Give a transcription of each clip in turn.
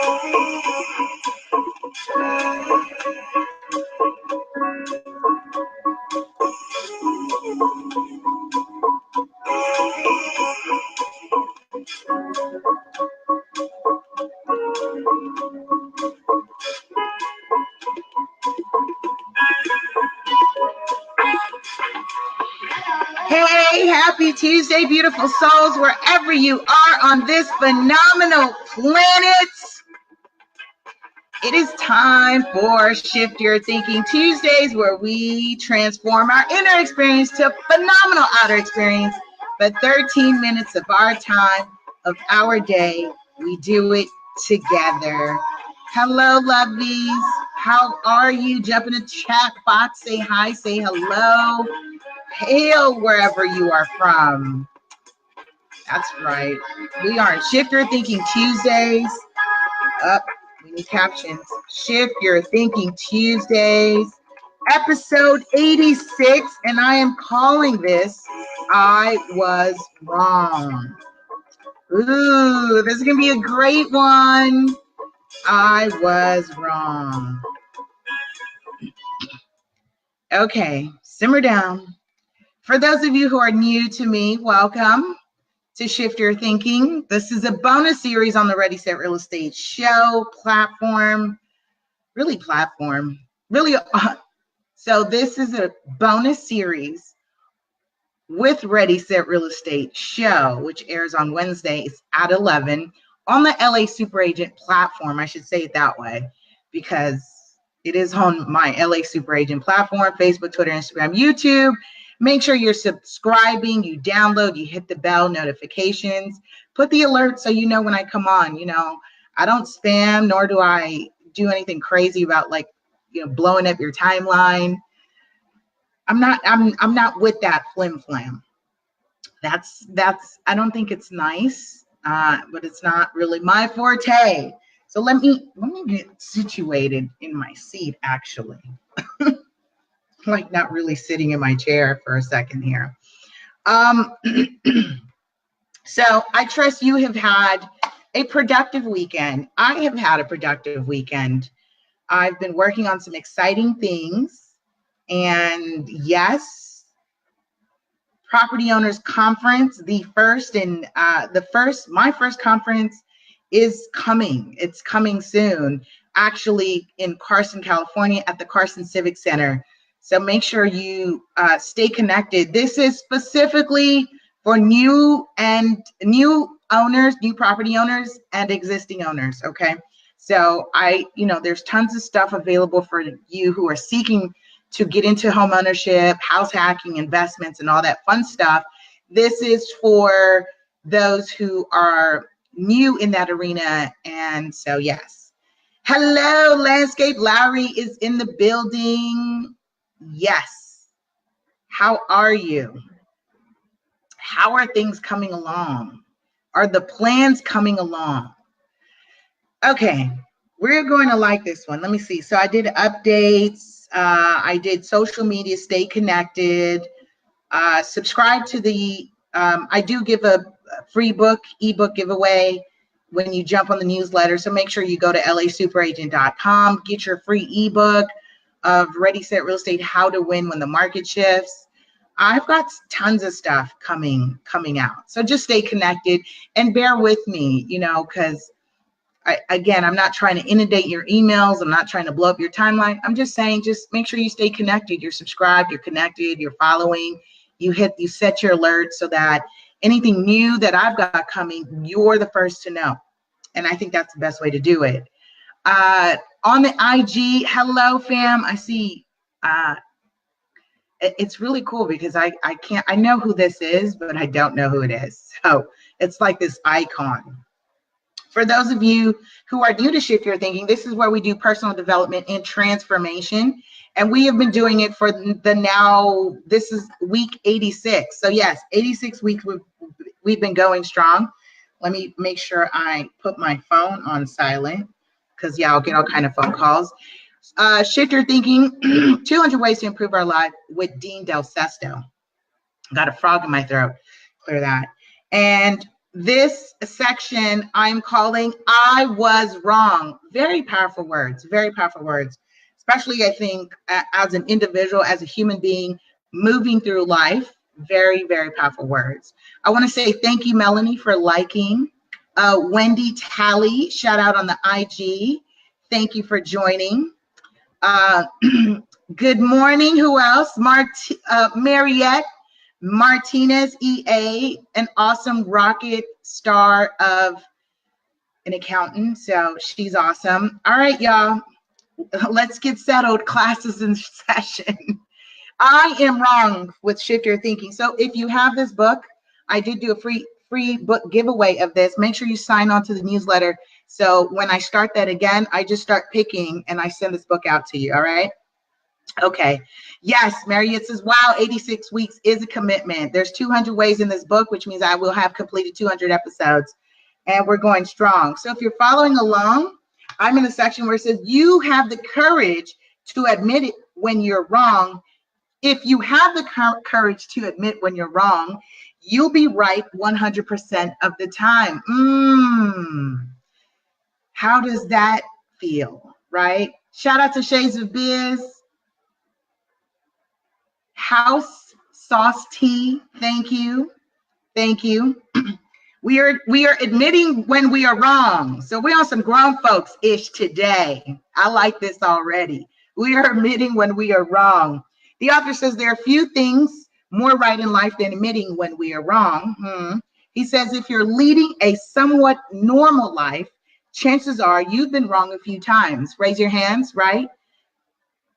Hey, happy Tuesday, beautiful souls, wherever you are on this phenomenal planet. It is time for Shift Your Thinking Tuesdays, where we transform our inner experience to a phenomenal outer experience. But 13 minutes of our time, of our day, we do it together. Hello, lovies. How are you? Jump in the chat box, say hi, say hello. Hail wherever you are from. That's right. We are in Shift Your Thinking Tuesdays. Up, we need captions. Shift Your Thinking Tuesdays, episode 86, and I am calling this I Was Wrong. Ooh, this is gonna be a great one. I was wrong. Okay, simmer down. For those of you who are new to me, welcome to Shift Your Thinking. This is a bonus series on the Ready, Set, Real Estate show platform. So this is a bonus series with Ready, Set, Real Estate show, which airs on Wednesdays at 11 on the LA Super Agent platform. I should say it that way because it is on my LA Super Agent platform, Facebook, Twitter, Instagram, YouTube. Make sure you're subscribing, you download, you hit the bell notifications, put the alert so you know when I come on. You know, I don't spam, nor do I do anything crazy about blowing up your timeline. I'm not with that flim flam. That's I don't think it's nice, but it's not really my forte. So let me get situated in my seat, actually. Like not really sitting in my chair for a second here. So I trust you have had a productive weekend. I have had a productive weekend. I've been working on some exciting things. And yes, Property Owners Conference, my first conference is coming. It's coming soon, actually in Carson, California at the Carson Civic Center. So make sure you stay connected. This is specifically for new owners, new property owners, and existing owners. Okay. So there's tons of stuff available for you who are seeking to get into home ownership, house hacking, investments, and all that fun stuff. This is for those who are new in that arena. And so, yes. Hello, Landscape. Lowry is in the building. Yes. How are you? How are things coming along? Are the plans coming along? Okay, we're going to like this one. Let me see. So I did updates. I did social media, stay connected. Subscribe to the, I do give a free ebook giveaway when you jump on the newsletter. So make sure you go to LASuperagent.com, get your free ebook of Ready, Set, Real Estate, How to Win When the Market Shifts. I've got tons of stuff coming out. So just stay connected and bear with me, because I'm not trying to inundate your emails. I'm not trying to blow up your timeline. I'm just saying, just make sure you stay connected. You're subscribed, you're connected, you're following, you set your alerts so that anything new that I've got coming, you're the first to know. And I think that's the best way to do it. On the IG, hello fam. I see, it's really cool because I know who this is, but I don't know who it is. So it's like this icon. For those of you who are new to Shift Your Thinking, this is where we do personal development and transformation. And we have been doing it for this is week 86. So yes, 86 weeks we've been going strong. Let me make sure I put my phone on silent because I'll get all kind of phone calls. Shift Your Thinking, 200 Ways to Improve Our Life with Dean Del Sesto. Got a frog in my throat, clear that. And This section I'm calling I Was Wrong. Very powerful words, especially I think as an individual, as a human being moving through life. Very, very powerful words. I want to say thank you, Melanie, for liking. Wendy Talley, shout out on the IG. Thank you for joining. Good morning. Who else? Mariette Martinez, EA, an awesome rocket star of an accountant. So she's awesome. All right, y'all. Let's get settled. Classes in session. I am wrong with Shift Your Thinking. So if you have this book, I did do a free book giveaway of this. Make sure you sign on to the newsletter. So when I start that again, I just start picking and I send this book out to you. All right. Okay. Yes, Mariette says, wow, 86 weeks is a commitment. There's 200 ways in this book, which means I will have completed 200 episodes. And we're going strong. So if you're following along, I'm in a section where it says you have the courage to admit it when you're wrong. If you have the courage to admit when you're wrong, you'll be right 100% of the time. How does that feel, right? Shout out to Shades of Biz. House Sauce Tea, thank you. Thank you. We are admitting when we are wrong. So we're on some grown folks-ish today. I like this already. We are admitting when we are wrong. The author says there are few things more right in life than admitting when we are wrong. He says if you're leading a somewhat normal life, chances are you've been wrong a few times. Raise your hands, right?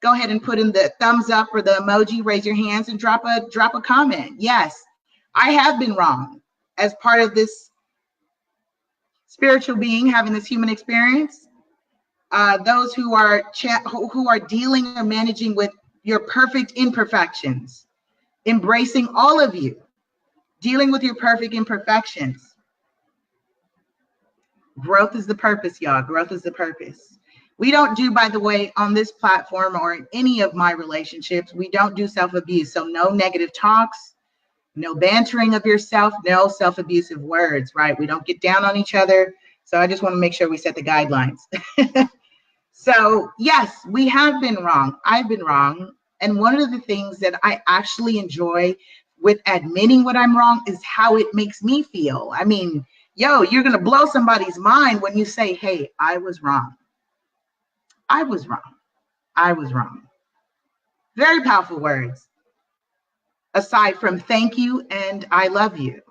Go ahead and put in the thumbs up or the emoji, raise your hands and drop a comment. Yes, I have been wrong as part of this spiritual being having this human experience. Those who are dealing or managing with your perfect imperfections, embracing all of you, dealing with your perfect imperfections. Growth is the purpose, y'all. Growth is the purpose. We don't do, by the way, on this platform or in any of my relationships, we don't do self-abuse. So no negative talks, no bantering of yourself, no self-abusive words, right? We don't get down on each other. So I just want to make sure we set the guidelines. So yes, we have been wrong. I've been wrong. And one of the things that I actually enjoy with admitting what I'm wrong is how it makes me feel. I mean, yo, you're going to blow somebody's mind when you say, hey, I was wrong. I was wrong. I was wrong. Very powerful words. Aside from thank you and I love you.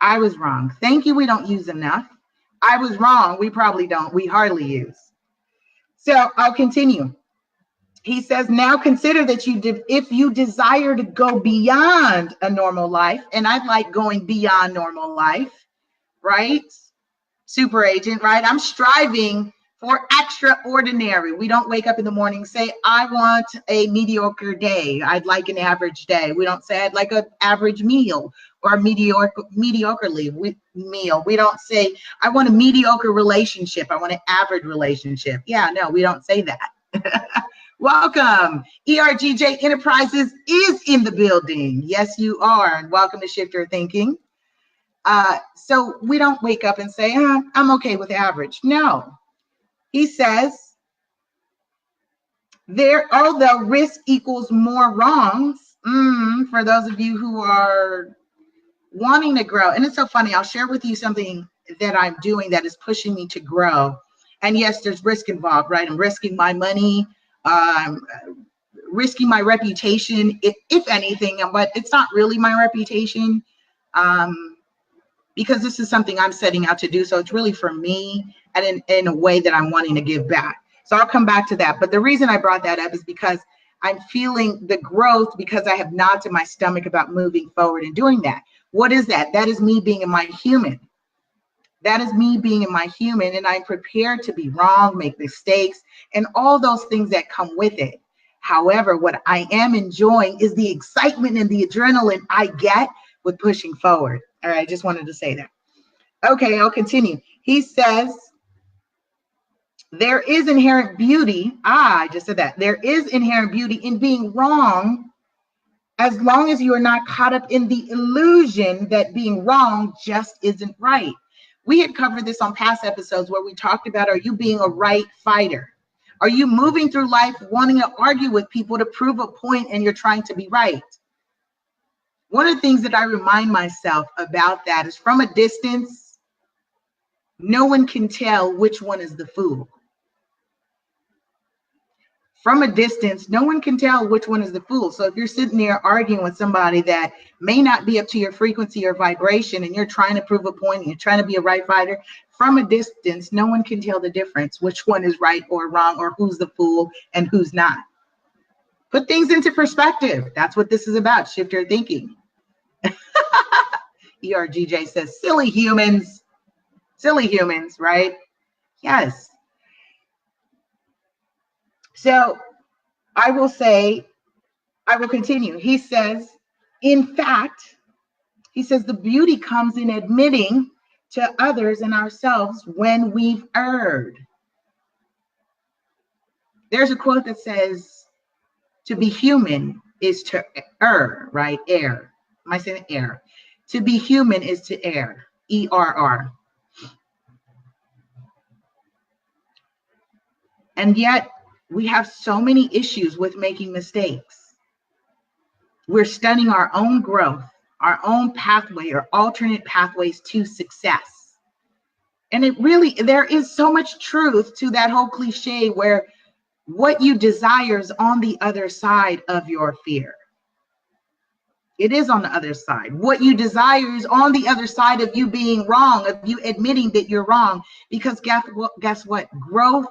I was wrong. Thank you, we don't use enough. I was wrong. We probably don't. We hardly use. So I'll continue. He says, now consider that if you desire to go beyond a normal life, and I like going beyond normal life, right? Super agent, right? I'm striving for extraordinary. We don't wake up in the morning and say, I want a mediocre day. I'd like an average day. We don't say I'd like an average meal or a mediocre meal. We don't say I want a mediocre relationship. I want an average relationship. Yeah, no, we don't say that. Welcome. ERGJ Enterprises is in the building. Yes, you are. And welcome to Shift Your Thinking. So we don't wake up and say, I'm okay with average. No. He says, although risk equals more wrongs, for those of you who are wanting to grow, and it's so funny, I'll share with you something that I'm doing that is pushing me to grow. And yes, there's risk involved, right? I'm risking my money, risking my reputation, if anything, but it's not really my reputation. Because this is something I'm setting out to do. So it's really for me and in a way that I'm wanting to give back. So I'll come back to that. But the reason I brought that up is because I'm feeling the growth because I have knots in my stomach about moving forward and doing that. What is that? That is me being in my human. That is me being in my human. And I'm prepared to be wrong, make mistakes, and all those things that come with it. However, what I am enjoying is the excitement and the adrenaline I get with pushing forward. All right, I just wanted to say that. Okay, I'll continue. He says, there is inherent beauty. I just said that. There is inherent beauty in being wrong as long as you are not caught up in the illusion that being wrong just isn't right. We had covered this on past episodes where we talked about, are you being a right fighter? Are you moving through life wanting to argue with people to prove a point and you're trying to be right? One of the things that I remind myself about that is, from a distance, no one can tell which one is the fool. From a distance, no one can tell which one is the fool. So if you're sitting there arguing with somebody that may not be up to your frequency or vibration, and you're trying to prove a point, and you're trying to be a right fighter, from a distance, no one can tell the difference, which one is right or wrong, or who's the fool and who's not. Put things into perspective. That's what this is about. Shift your thinking. ERGJ says, silly humans, right? Yes. So I will continue. He says, in fact, the beauty comes in admitting to others and ourselves when we've erred. There's a quote that says, to be human is to err, right? Err. Am I saying err? To be human is to err. ERR. And yet, we have so many issues with making mistakes. We're stunning our own growth, our own pathway or alternate pathways to success. And there is so much truth to that whole cliche where what you desire is on the other side of your fear. It is on the other side. What you desire is on the other side of you being wrong, of you admitting that you're wrong. Because guess what? Growth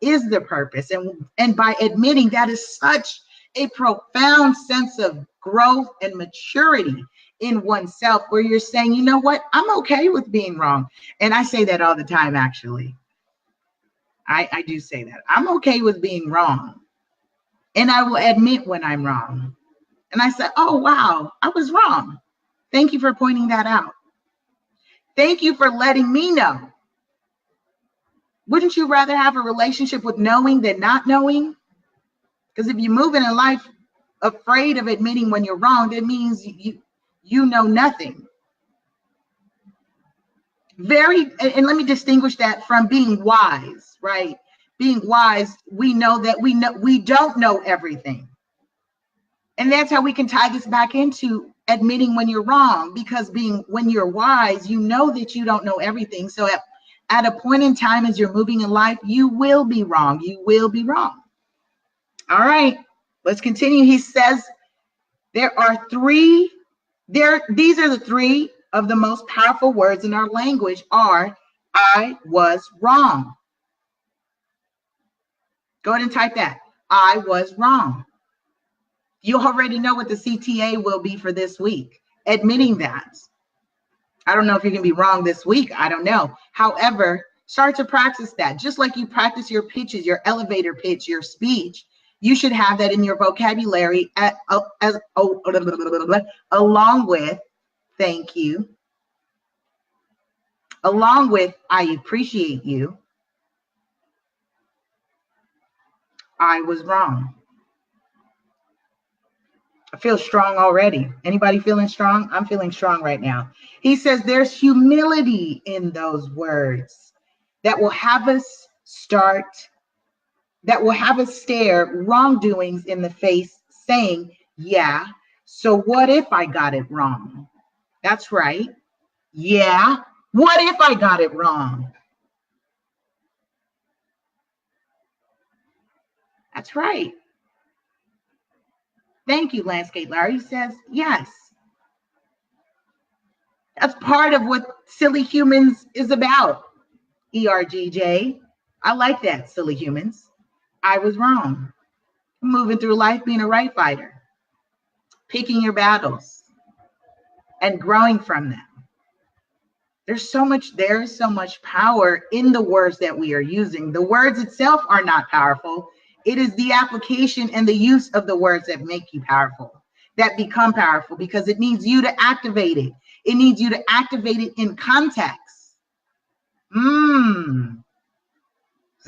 is the purpose. And by admitting, that is such a profound sense of growth and maturity in oneself, where you're saying, you know what? I'm okay with being wrong. And I say that all the time, actually. I do say that. I'm okay with being wrong. And I will admit when I'm wrong. And I said, oh, wow, I was wrong. Thank you for pointing that out. Thank you for letting me know. Wouldn't you rather have a relationship with knowing than not knowing? Because if you're moving in life afraid of admitting when you're wrong, that means you know nothing. And let me distinguish that from being wise, right? Being wise, we know that we don't know everything. And that's how we can tie this back into admitting when you're wrong, because when you're wise, you know that you don't know everything. So at a point in time, as you're moving in life, you will be wrong. You will be wrong. All right, let's continue. He says, these are the three of the most powerful words in our language are, I was wrong. Go ahead and type that. I was wrong. You already know what the CTA will be for this week. Admitting that. I don't know if you're going to be wrong this week. I don't know. However, start to practice that. Just like you practice your pitches, your elevator pitch, your speech, you should have that in your vocabulary along with thank you, along with I appreciate you, I was wrong. I feel strong already. Anybody feeling strong? I'm feeling strong right now. He says there's humility in those words that will have us stare wrongdoings in the face, saying, yeah, so what if I got it wrong? That's right. Yeah, what if I got it wrong? That's right. Thank you, Landscape Larry. Says, yes. That's part of what Silly Humans is about. ERGJ. I like that, Silly Humans. I was wrong. Moving through life being a right fighter. Picking your battles and growing from them. There is so much power in the words that we are using. The words itself are not powerful. It is the application and the use of the words that make you powerful, that become powerful, because it needs you to activate it. It needs you to activate it in context.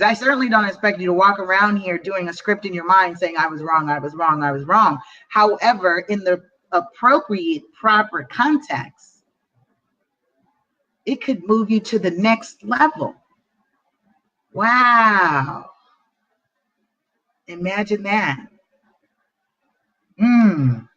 Because I certainly don't expect you to walk around here doing a script in your mind saying, I was wrong, I was wrong, I was wrong. However, in the appropriate, proper context, it could move you to the next level. Wow. Imagine that. In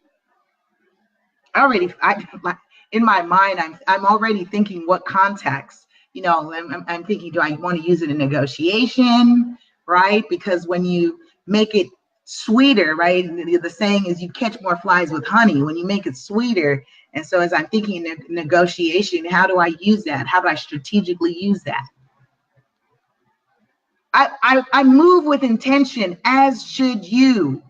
my mind, I'm already thinking what context. I'm thinking, do I want to use it in negotiation, right? Because when you make it sweeter, right? The saying is you catch more flies with honey when you make it sweeter. And so as I'm thinking in negotiation, how do I use that? How do I strategically use that? I move with intention, as should you,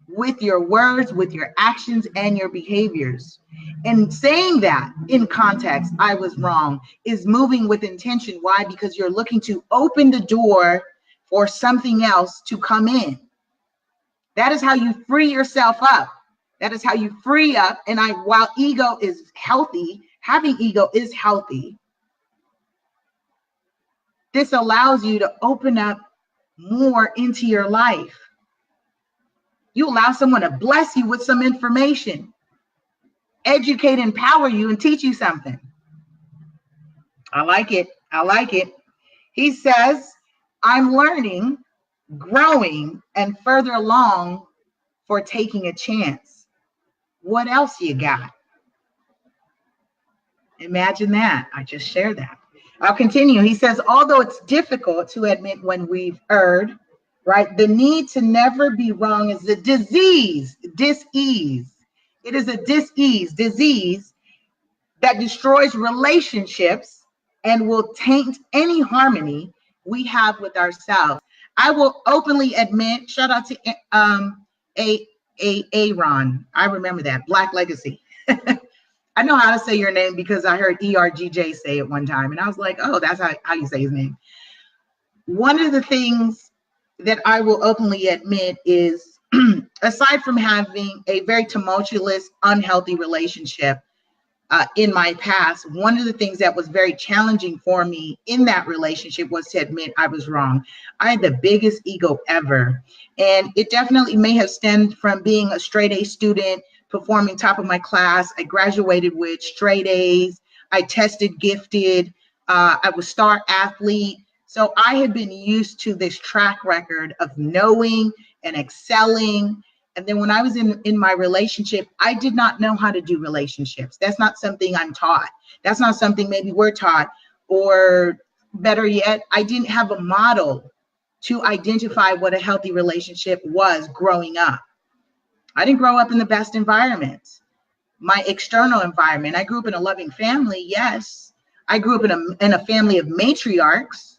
with your words, with your actions, and your behaviors. And saying that in context, I was wrong, is moving with intention. Why? Because you're looking to open the door for something else to come in. That is how you free yourself up. That is how you free up. And while ego is healthy, having ego is healthy, this allows you to open up more into your life. You allow someone to bless you with some information, educate, empower you, and teach you something. I like it. I like it. He says, I'm learning, growing, and further along for taking a chance. What else you got? Imagine that. I just shared that. I'll continue. He says, although it's difficult to admit when we've erred, right? The need to never be wrong is a disease, dis-ease. It is a disease that destroys relationships and will taint any harmony we have with ourselves. I will openly admit, shout out to Aaron. I remember that, Black Legacy. I know how to say your name because I heard ERGJ say it one time. And I was like, oh, that's how you say his name. One of the things that I will openly admit is, aside from having a very tumultuous, unhealthy relationship in my past, one of the things that was very challenging for me in that relationship was to admit I was wrong. I had the biggest ego ever. And it definitely may have stemmed from being a straight A student, performing top of my class. I graduated with straight A's. I tested gifted. I was star athlete. So I had been used to this track record of knowing and excelling. And then when I was in my relationship, I did not know how to do relationships. That's not something I'm taught. That's not something maybe we're taught. Or better yet, I didn't have a model to identify what a healthy relationship was growing up. I didn't grow up in the best environment. My external environment, I grew up in a loving family, yes. I grew up in a family of matriarchs.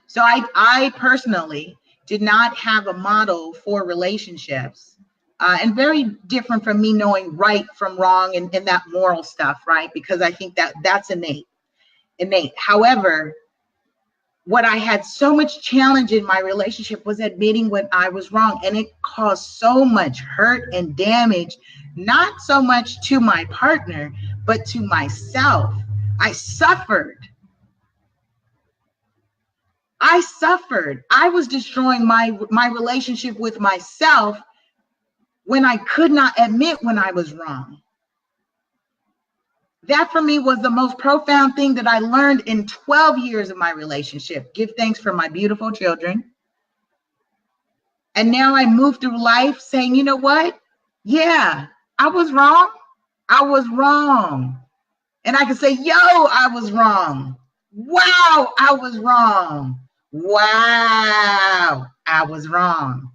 So I personally did not have a model for relationships, and very different from me knowing right from wrong and that moral stuff, right? Because I think that's innate. However, what I had so much challenge in my relationship was admitting when I was wrong, and it caused so much hurt and damage, not so much to my partner, but to myself. I suffered. I was destroying my relationship with myself when I could not admit when I was wrong. That for me was the most profound thing that I learned in 12 years of my relationship. Give thanks for my beautiful children. And now I move through life saying, you know what? Yeah, I was wrong. I was wrong. And I can say, yo, I was wrong. Wow, I was wrong. Wow, I was wrong.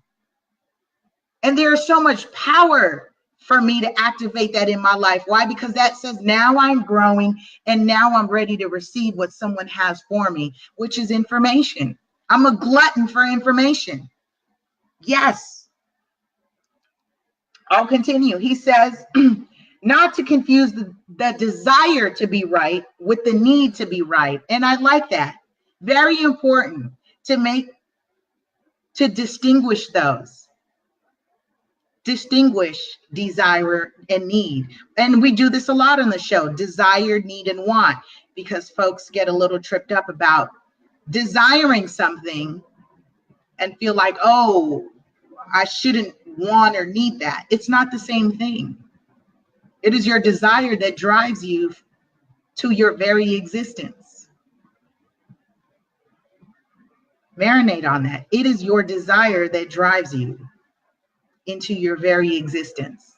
And there's so much power for me to activate that in my life. Why? Because that says now I'm growing and now I'm ready to receive what someone has for me, which is information. I'm a glutton for information. Yes. I'll continue. He says, not to confuse the desire to be right with the need to be right. And I like that. Very important to distinguish those. Distinguish desire and need. And we do this a lot on the show, desire, need, and want, because folks get a little tripped up about desiring something and feel like, oh, I shouldn't want or need that. It's not the same thing. It is your desire that drives you to your very existence. Marinate on that. It is your desire that drives you into your very existence.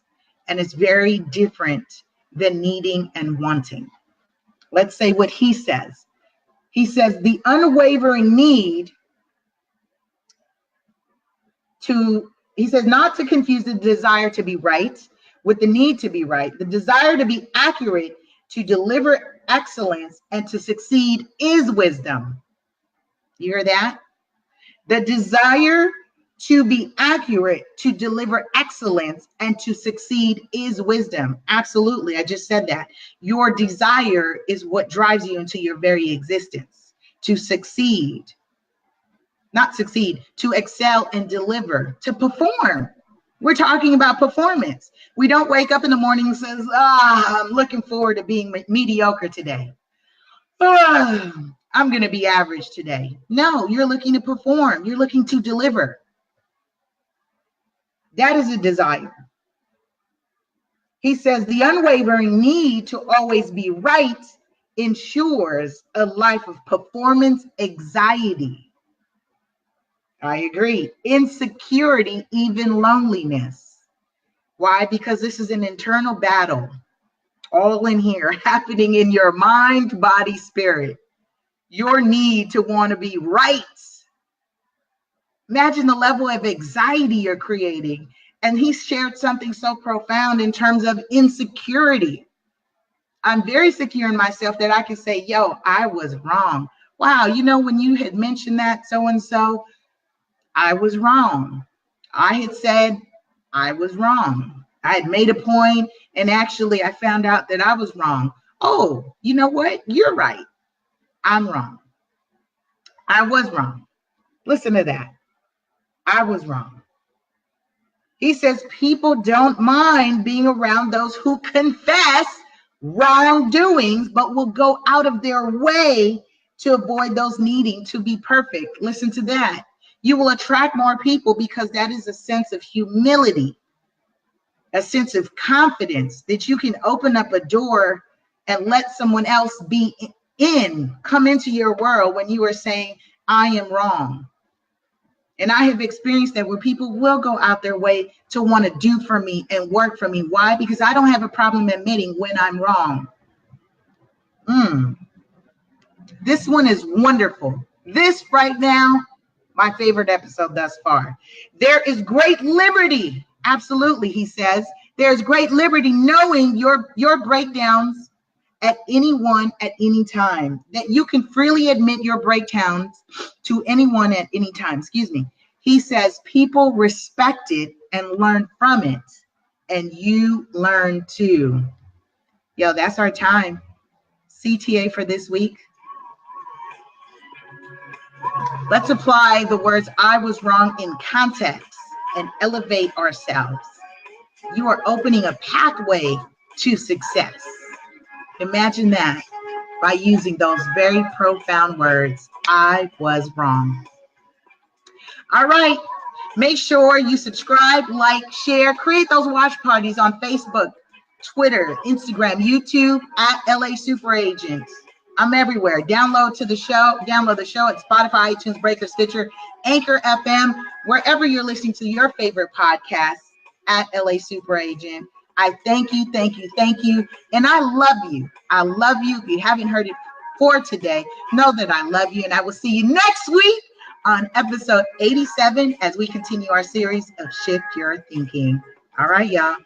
And it's very different than needing and wanting. Let's say what he says. He says the unwavering need he says not to confuse the desire to be right with the need to be right. The desire to be accurate, to deliver excellence, and to succeed is wisdom. You hear that? The desire to be accurate, to deliver excellence, and to succeed is wisdom. Absolutely. I just said that. Your desire is what drives you into your very existence. To succeed, not succeed, to excel and deliver, to perform. We're talking about performance. We don't wake up in the morning and says, I'm looking forward to being mediocre today. I'm going to be average today. No, you're looking to perform. You're looking to deliver. That is a desire. He says the unwavering need to always be right ensures a life of performance anxiety. I agree. Insecurity, even loneliness. Why? Because this is an internal battle, all in here, happening in your mind, body, spirit. Your need to want to be right. Imagine the level of anxiety you're creating. And he shared something so profound in terms of insecurity. I'm very secure in myself that I can say, yo, I was wrong. Wow, you know, when you had mentioned that so-and-so, I was wrong. I had said I was wrong. I had made a point, and actually I found out that I was wrong. Oh, you know what? You're right. I'm wrong. I was wrong. Listen to that. I was wrong. He says people don't mind being around those who confess wrongdoings, but will go out of their way to avoid those needing to be perfect. Listen to that. You will attract more people because that is a sense of humility, a sense of confidence that you can open up a door and let someone else come into your world when you are saying, I am wrong. And I have experienced that where people will go out their way to want to do for me and work for me. Why? Because I don't have a problem admitting when I'm wrong. This one is wonderful. This right now, my favorite episode thus far. There is great liberty. Absolutely, he says. There's great liberty knowing your breakdowns at anyone at any time, that you can freely admit your breakdowns to anyone at any time. He says people respect it and learn from it, and you learn too. Yo, that's our time. CTA for this week. Let's apply the words I was wrong in context and elevate ourselves. You are opening a pathway to success. Imagine that by using those very profound words, I was wrong. All right. Make sure you subscribe, like, share, create those watch parties on Facebook, Twitter, Instagram, YouTube at LA Super Agents. I'm everywhere. Download the show at Spotify, iTunes, Breaker, Stitcher, Anchor FM, wherever you're listening to your favorite podcast at LA Super Agent. I thank you. And I love you. If you haven't heard it for today, know that I love you. And I will see you next week on episode 87 as we continue our series of Shift Your Thinking. All right, y'all.